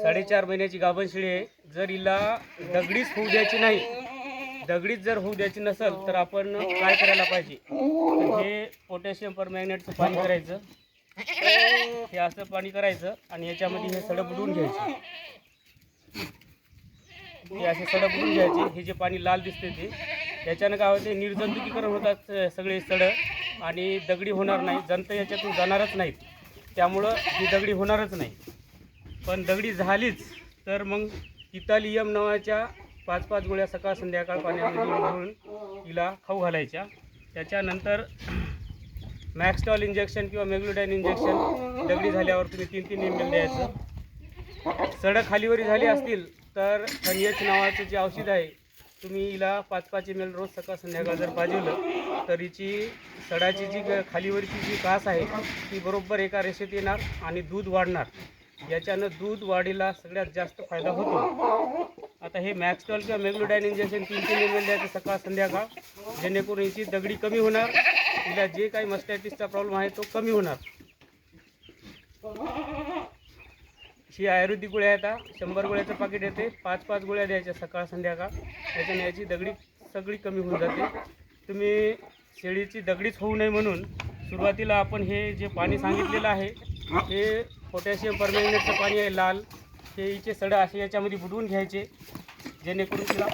4.5 महिन्याची गाभण शेळी आहे. जर हिला दगडीच होऊ द्यायची नाही, दगडीच जर होऊ द्यायची नसेल तर आपण काय करायला पाहिजे, तर हे पोटॅशियम परमॅंगनेटचं पाणी करायचं. हे असं पाणी करायचं आणि याच्यामध्ये हे सडं बुडवून घ्यायचे. हे असे सडं बुडवून घ्यायचे. हे जे पाणी लाल दिसते ते त्याच्यानं काय होते, निर्जंतुकीकरण होतात सगळे सडं आणि दगडी होणार नाही. जंत याच्यातून जाणारच नाहीत, त्यामुळं ही दगडी होणारच नाही. पण दगडी झालीच तर मग इथालियम नावाच्या 5-5 गोळ्या सकाळ संध्याकाळ पाण्यामध्ये मिळून हिला खाऊ घालायच्या. त्याच्यानंतर मॅक्सटॉल इंजेक्शन किंवा मेग्लुडाइन इंजेक्शन दगडी झाल्यावर तुम्ही 3-3 ml द्यायचं. सडं खालीवरी झाली असतील तर खनियच नावाचं जे औषध आहे, तुम्ही हिला 5-5 ml रोज सकाळ संध्याकाळ जर पाजवलं तर हिची सडाची जी खालीवरची जी कास आहे ती बरोबर एका रेषेत येणार आणि दूध वाढणार. याच्यानं दूध वाढीला सगळ्यात जास्त फायदा होतो. आता हे मॅक्सटॉल किंवा मेग्लुडाइन इंजेक्शन 3-3 ml द्यायचं सकाळ संध्याकाळ, जेणेकरून हिची दगडी कमी होणार. तिला जे काही मस्टॅटिसचा प्रॉब्लेम आहे तो कमी होणार. ही आयुर्वेदिक गोळ्या आहेत. 100 गोळ्याचं पाकिट येते. 5-5 गोळ्या द्यायच्या सकाळ संध्याकाळ. त्याच्याने याची दगडी सगळी कमी होऊन जाते. तुम्ही शेळीची दगडीच होऊ नये म्हणून सुरुवातीला आपण हे जे पाणी सांगितलेलं आहे, हे पोटॅशियम परमॅंगनेटचं पाणी आहे लाल, हे हिचे सडं असे याच्यामध्ये बुडवून घ्यायचे, जेणेकरून तिला